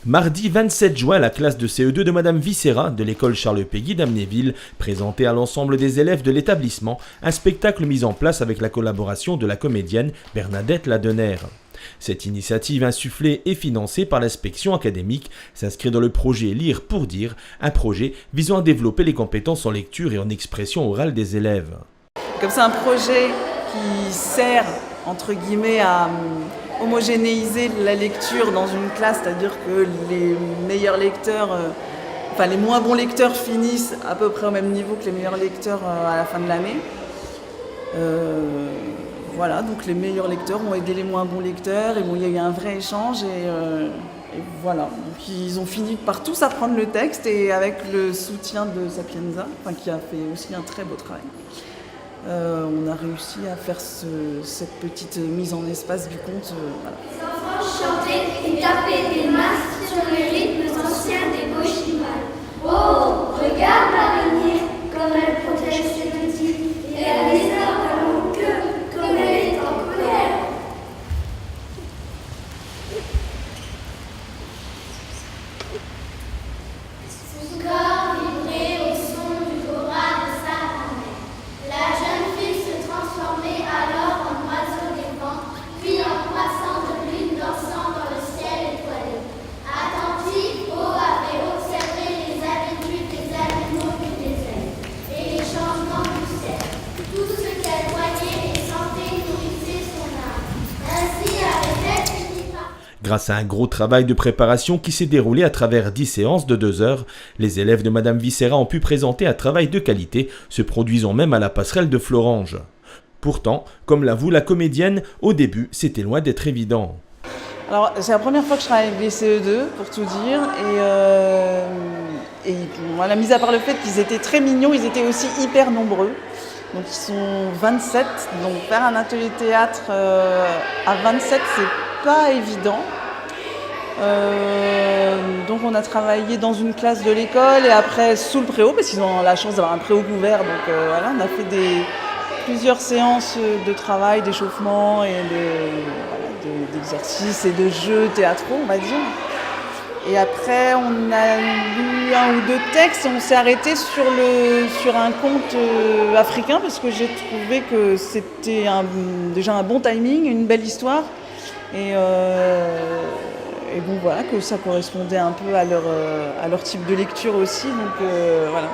Mardi 27 juin, la classe de CE2 de Madame Viscera de l'école Charles Péguy d'Amnéville présentait à l'ensemble des élèves de l'établissement un spectacle mis en place avec la collaboration de la comédienne Bernadette Ladener. Cette initiative insufflée et financée par l'inspection académique s'inscrit dans le projet Lire pour dire, un projet visant à développer les compétences en lecture et en expression orale des élèves. Comme c'est un projet qui sert, entre guillemets, à homogénéiser la lecture dans une classe, c'est-à-dire que les meilleurs lecteurs, les moins bons lecteurs finissent à peu près au même niveau que les meilleurs lecteurs à la fin de l'année. Voilà, donc les meilleurs lecteurs ont aidé les moins bons lecteurs, et bon, il y a eu un vrai échange et voilà. Donc ils ont fini par tous apprendre le texte et avec le soutien de Sapienza, qui a fait aussi un très beau travail. On a réussi à faire cette petite mise en espace du conte. Voilà. Les enfants chantaient et tapaient des mains sur les rythmes anciens des Gauchimales. Oh, regarde l'araignée, comme elle protège ses petits, et elle les a à long queue, comme elle est en colère. Son corps vibrait au son du cora de sa grand-mère. La jeune fille se transformait alors en oiseau des vents, puis en croissant de lune dansant dans le ciel étoilé. Attentive, O avait observé les habitudes des animaux du désert et les changements du ciel. Tout ce qu'elle voyait et sentait nourrissait son âme. Ainsi avait-elle fini par... Grâce à un gros travail de préparation qui s'est déroulé à travers 10 séances de 2 heures, les élèves de Madame Viscera ont pu présenter un travail de qualité, se produisant même à la passerelle de Florange. Pourtant, comme l'avoue la comédienne, au début, c'était loin d'être évident. Alors, c'est la première fois que je travaille avec les CE2, pour tout dire, et voilà, mis à part le fait qu'ils étaient très mignons, ils étaient aussi hyper nombreux. Donc ils sont 27, donc faire un atelier théâtre à 27, c'est pas évident. Donc on a travaillé dans une classe de l'école et après sous le préau, parce qu'ils ont la chance d'avoir un préau couvert, donc voilà, on a fait plusieurs séances de travail, d'échauffement et d'exercices et de jeux théâtraux, on va dire. Et après, on a lu un ou deux textes et on s'est arrêté sur un conte africain parce que j'ai trouvé que c'était déjà un bon timing, une belle histoire. Et bon, voilà, que ça correspondait un peu à leur type de lecture aussi. Donc voilà.